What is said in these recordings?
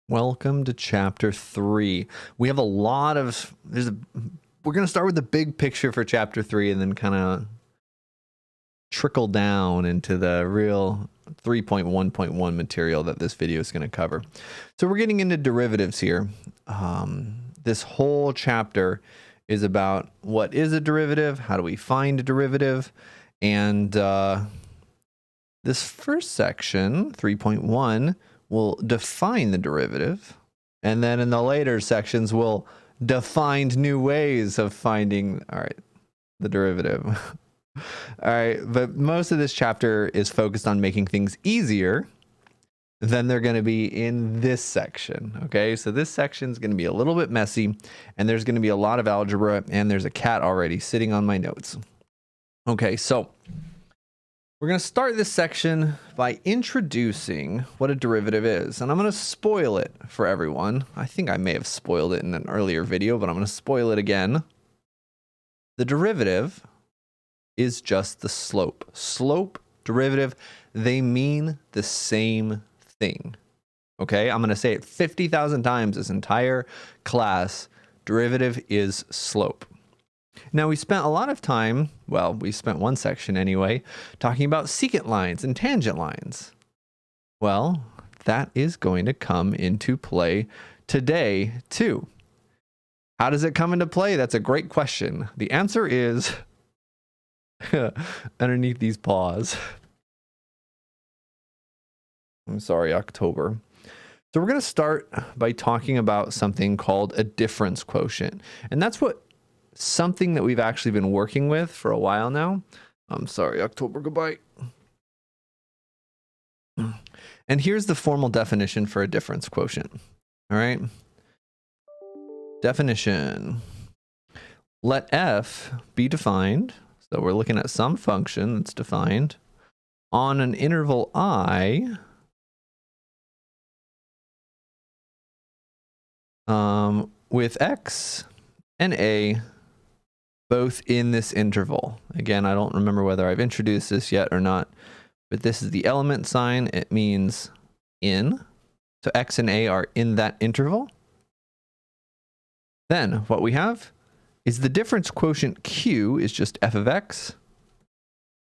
Welcome to chapter 3. We have a lot of we're going to start with the big picture for chapter 3 and then kind of trickle down into the real 3.1.1 material that this video is going to cover. So we're getting into derivatives here. This whole chapter is about what is a derivative, how do we find a derivative, and this first section, 3.1, will define the derivative, and then in the later sections we'll define new ways of finding the derivative. All right, but most of this chapter is focused on making things easier than they're going to be in this section. Okay, so this section is going to be a little bit messy, and there's going to be a lot of algebra, and there's a cat already sitting on my notes. Okay, so we're going to start this section by introducing what a derivative is, and I'm going to spoil it for everyone. I think I may have spoiled it in an earlier video, but I'm going to spoil it again. The derivative is just the slope. Slope, derivative, they mean the same thing. Okay, I'm going to say it 50,000 times this entire class. Derivative is slope. Now, we spent a lot of time, well, we spent one section anyway, talking about secant lines and tangent lines. Well, that is going to come into play today, too. How does it come into play? That's a great question. The answer is underneath these paws. I'm sorry, October. So we're going to start by talking about something called a difference quotient. And that's something that we've actually been working with for a while now. I'm sorry, October, goodbye. And here's the formal definition for a difference quotient. All right. Definition. Let f be defined. So we're looking at some function that's defined on an interval I with x and a both in this interval. Again, I don't remember whether I've introduced this yet or not, but this is the element sign. It means in. So x and a are in that interval. Then what we have is the difference quotient q is just f of x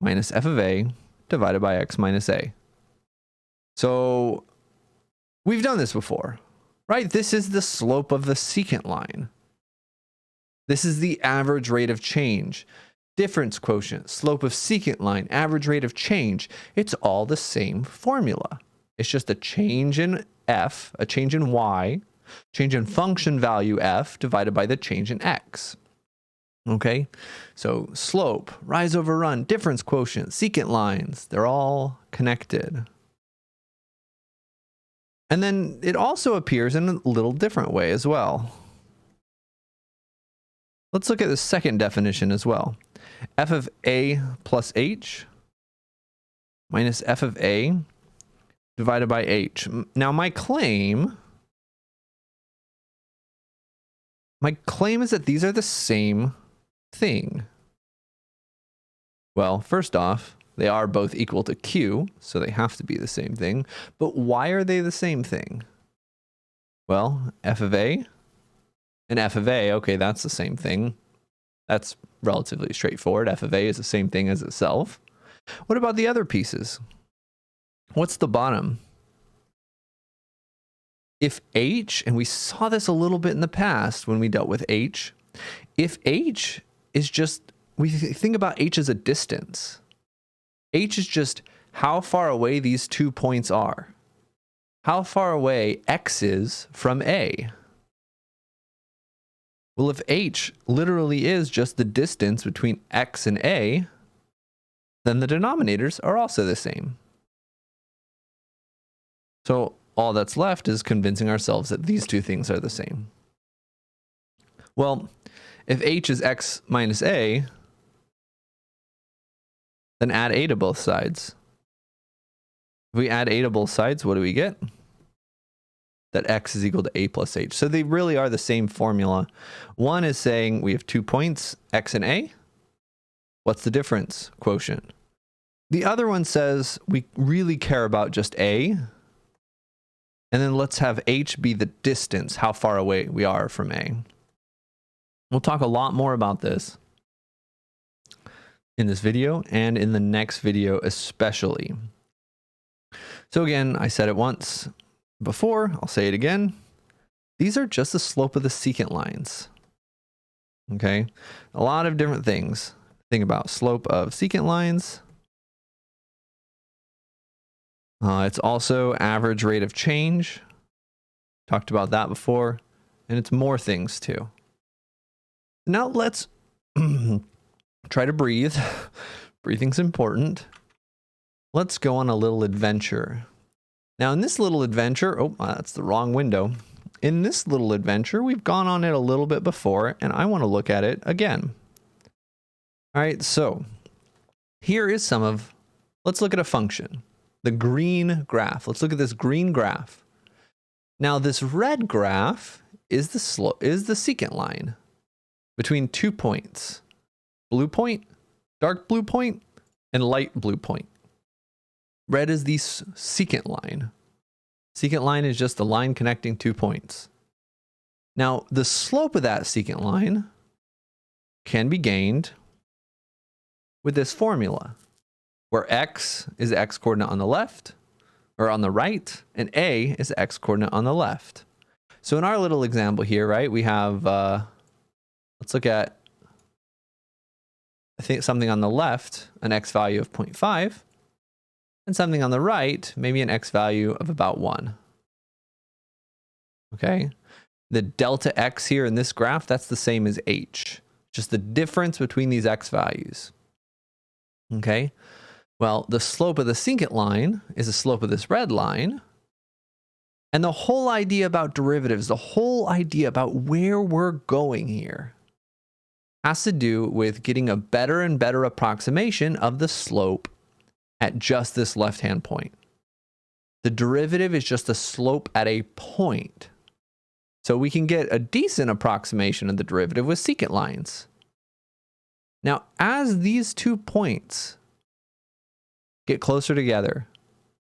minus f of a divided by x minus a. So we've done this before, right? This is the slope of the secant line. This is the average rate of change. Difference quotient, slope of secant line, average rate of change. It's all the same formula. It's just a change in f, a change in y, change in function value f divided by the change in x. Okay, so slope, rise over run, difference quotient, secant lines, they're all connected. And then it also appears in a little different way as well. Let's look at the second definition as well. F of a plus h minus f of a divided by h. Now my claim is that these are the same thing. Well, first off, they are both equal to q, so they have to be the same thing. But why are they the same thing? Well, f of a and f of a, okay, that's the same thing. That's relatively straightforward. F of a is the same thing as itself. What about the other pieces? What's the bottom? If h, and we saw this a little bit in the past when we dealt with h, if h is just, we think about h as a distance. H is just how far away these 2 points are. How far away x is from a. Well, if h literally is just the distance between x and a, then the denominators are also the same. So all that's left is convincing ourselves that these two things are the same. Well, if h is x minus a, then add a to both sides. If we add a to both sides, what do we get? That x is equal to a plus h. So they really are the same formula. One is saying we have 2 points, x and a. What's the difference quotient? The other one says we really care about just a. And then let's have h be the distance, how far away we are from A. We'll talk a lot more about this in this video and in the next video especially. So again, I said it once before, I'll say it again. These are just the slope of the secant lines. Okay, a lot of different things. Think about slope of secant lines. It's also average rate of change. Talked about that before. And it's more things too. Now let's try to breathe. Breathing's important. Let's go on a little adventure. Now in this little adventure, oh, that's the wrong window. In this little adventure, we've gone on it a little bit before, and I want to look at it again. All right, so here is let's look at a function, the green graph. Let's look at this green graph. Now this red graph is the secant line between 2 points, blue point, dark blue point, and light blue point. Red is the secant line. Secant line is just the line connecting 2 points. Now, the slope of that secant line can be gained with this formula, where x is the x coordinate on the left, or on the right, and a is the x coordinate on the left. So in our little example here, right, we have, let's look at, I think something on the left, an x value of 0.5, and something on the right, maybe an x value of about 1. Okay, the delta x here in this graph, that's the same as h, just the difference between these x values. Okay, well, the slope of the secant line is the slope of this red line. And the whole idea about derivatives, the whole idea about where we're going here, has to do with getting a better and better approximation of the slope at just this left-hand point. The derivative is just a slope at a point. So we can get a decent approximation of the derivative with secant lines. Now, as these 2 points get closer together,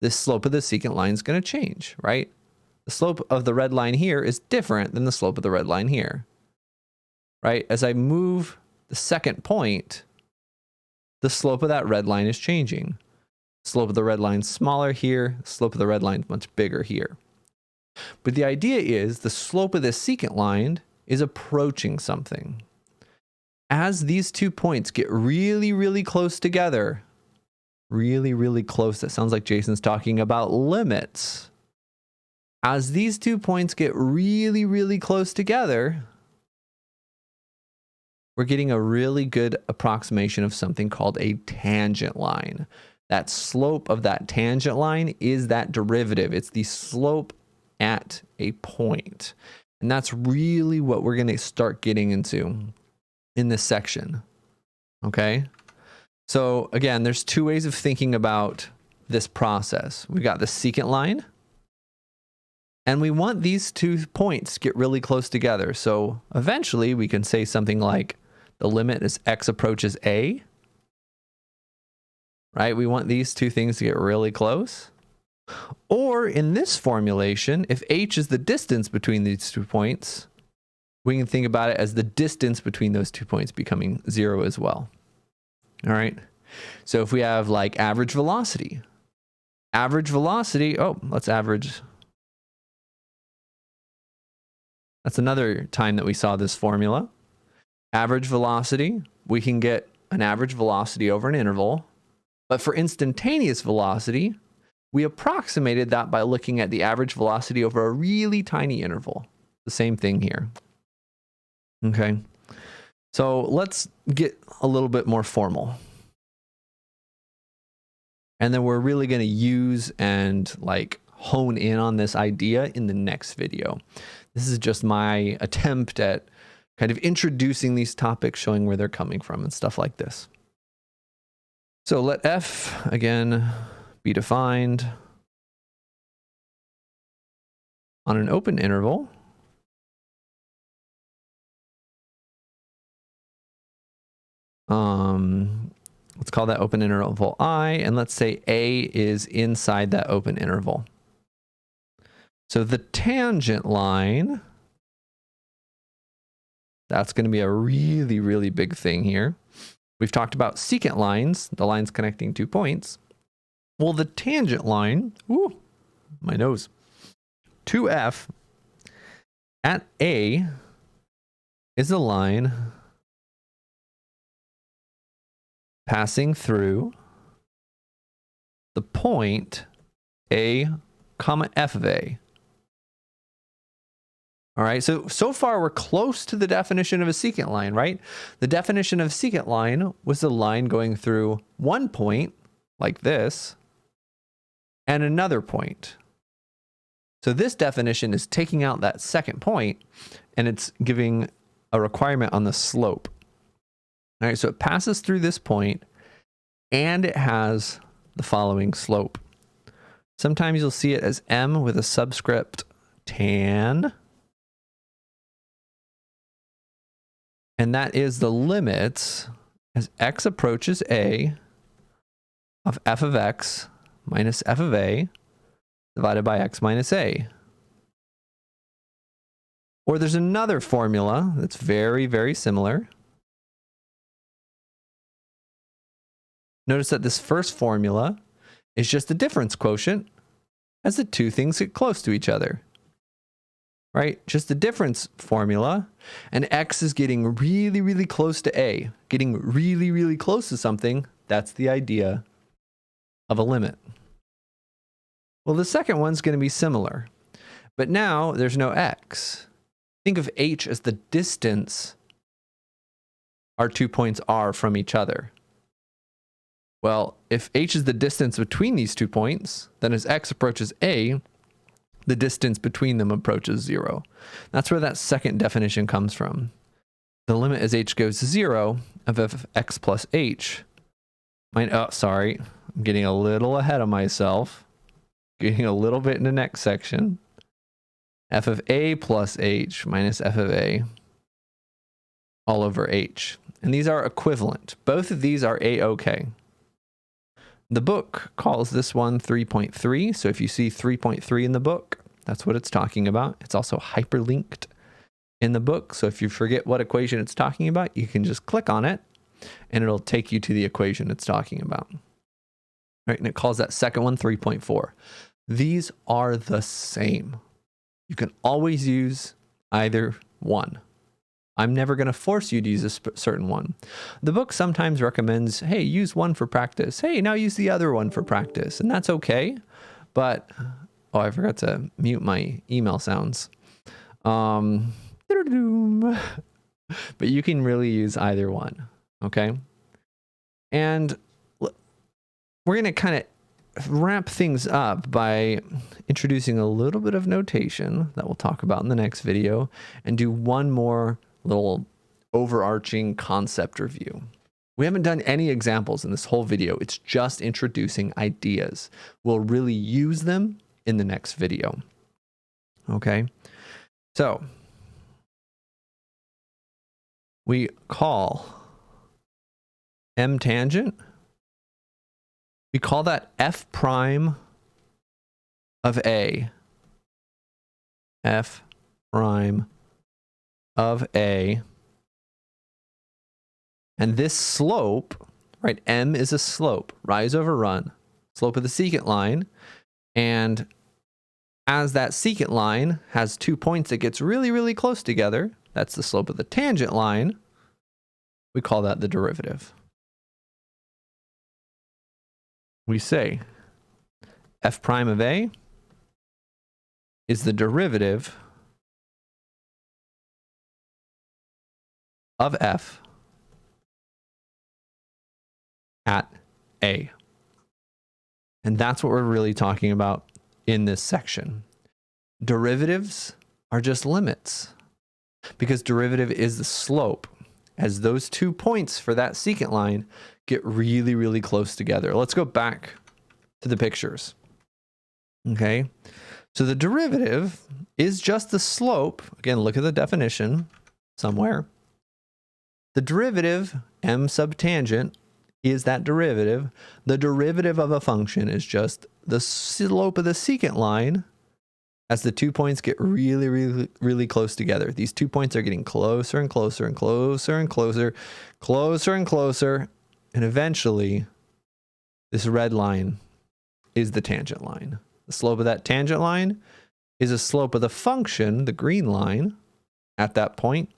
this slope of the secant line is going to change, right? The slope of the red line here is different than the slope of the red line here, right? As I move the second point, the slope of that red line is changing. Slope of the red line is smaller here. Slope of the red line is much bigger here. But the idea is the slope of this secant line is approaching something. As these 2 points get really, really close together, really, really close, that sounds like Jason's talking about limits. As these 2 points get really, really close together, we're getting a really good approximation of something called a tangent line. That slope of that tangent line is that derivative. It's the slope at a point. And that's really what we're going to start getting into in this section. Okay? So again, there's 2 ways of thinking about this process. We got the secant line, and we want these 2 points to get really close together. So eventually we can say something like the limit as x approaches a, right? We want these 2 things to get really close. Or in this formulation, if h is the distance between these 2 points, we can think about it as the distance between those 2 points becoming 0 as well. All right. So if we have like average velocity, let's average. That's another time that we saw this formula. Average velocity, we can get an average velocity over an interval. But for instantaneous velocity, we approximated that by looking at the average velocity over a really tiny interval. The same thing here. Okay. So let's get a little bit more formal. And then we're really going to use and like hone in on this idea in the next video. This is just my attempt at kind of introducing these topics, showing where they're coming from and stuff like this. So let f, again, be defined on an open interval. Let's call that open interval I, and let's say A is inside that open interval. So the tangent line, that's going to be a really, really big thing here. We've talked about secant lines, the lines connecting 2 points. Well, the tangent line, ooh, my nose, 2f at A is a line passing through the point A, comma, f of A. All right, so far we're close to the definition of a secant line, right? The definition of secant line was the line going through one point, like this, and another point. So this definition is taking out that second point, and it's giving a requirement on the slope. All right, so it passes through this point, and it has the following slope. Sometimes you'll see it as m with a subscript tan. And that is the limits as x approaches A of f of x minus f of A divided by x minus A. Or there's another formula that's very, very similar. Notice that this first formula is just the difference quotient as the two things get close to each other. Right? Just the difference formula, and x is getting really, really close to A. Getting really, really close to something, that's the idea of a limit. Well, the second one's going to be similar, but now there's no x. Think of h as the distance our 2 points are from each other. Well, if h is the distance between these 2 points, then as x approaches A, the distance between them approaches 0. That's where that second definition comes from. The limit as h goes to 0 of f of x plus h. Sorry, I'm getting a little ahead of myself. Getting a little bit in the next section. F of a plus h minus f of a all over h. And these are equivalent. Both of these are a-okay. The book calls this one 3.3. So if you see 3.3 in the book, that's what it's talking about. It's also hyperlinked in the book. So if you forget what equation it's talking about, you can just click on it and it'll take you to the equation it's talking about. Right? And it calls that second one 3.4. These are the same. You can always use either one. I'm never going to force you to use a certain one. The book sometimes recommends, hey, use one for practice. Hey, now use the other one for practice. And that's okay. But, oh, I forgot to mute my email sounds. But you can really use either one. Okay. And we're going to kind of wrap things up by introducing a little bit of notation that we'll talk about in the next video and do one more little overarching concept review. We haven't done any examples in this whole video. It's just introducing ideas. We'll really use them in the next video. Okay. So we call M tangent. We call that f prime of A. F prime of A. And this slope, right, M is a slope, rise over run, slope of the secant line. And as that secant line has 2 points that gets really, really close together, that's the slope of the tangent line, we call that the derivative. We say f prime of A is the derivative of f at A. And that's what we're really talking about in this section. Derivatives are just limits because derivative is the slope as those 2 points for that secant line get really, really close together. Let's go back to the pictures. Okay. So the derivative is just the slope. Again, look at the definition somewhere. The derivative, m subtangent, is that derivative. The derivative of a function is just the slope of the secant line as the 2 points get really, really, really close together. These 2 points are getting closer and closer and closer and closer, closer and closer. And eventually, this red line is the tangent line. The slope of that tangent line is the slope of the function, the green line. At that point,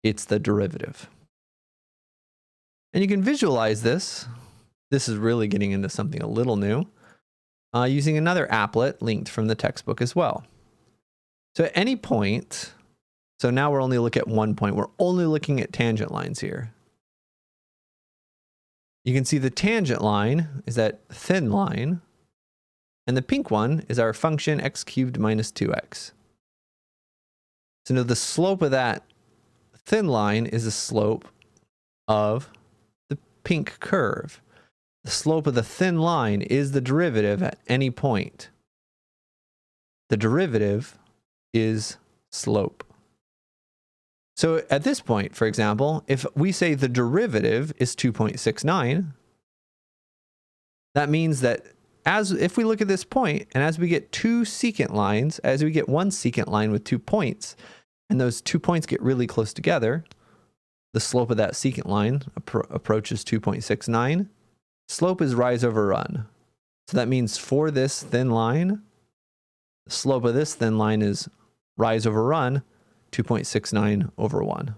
it's the derivative. And you can visualize this. This is really getting into something a little new, using another applet linked from the textbook as well. So at any point, so now we're only looking at one point. We're only looking at tangent lines here. You can see the tangent line is that thin line, and the pink one is our function x cubed minus 2x. So now the slope of that thin line is the slope of the pink curve. The slope of the thin line is the derivative at any point. The derivative is slope. So at this point, for example, if we say the derivative is 2.69, that means that if we look at this point, and as we get two secant lines, as we get one secant line with 2 points, and those 2 points get really close together, the slope of that secant line approaches 2.69. Slope is rise over run. So that means for this thin line, the slope of this thin line is rise over run, 2.69 over 1.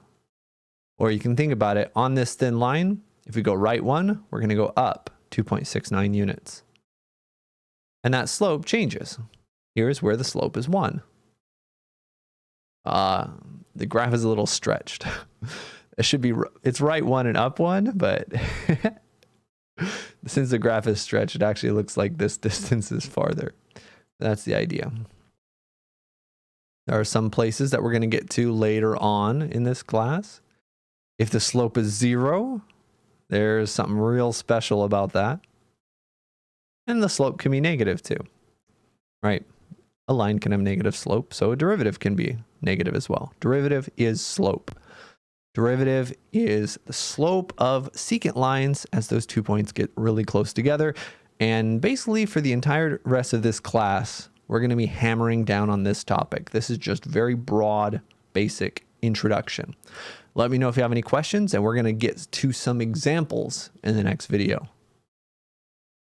Or you can think about it, on this thin line, if we go right 1, we're going to go up 2.69 units. And that slope changes. Here's where the slope is 1. The graph is a little stretched. It's right 1 and up 1, but since the graph is stretched, it actually looks like this distance is farther. That's the idea. There are some places that we're going to get to later on in this class. If the slope is 0, there's something real special about that. And the slope can be negative too, right? A line can have negative slope, so a derivative can be negative as well. Derivative is slope. Derivative is the slope of secant lines as those 2 points get really close together. And basically for the entire rest of this class, we're going to be hammering down on this topic. This is just very broad, basic introduction. Let me know if you have any questions, and we're going to get to some examples in the next video.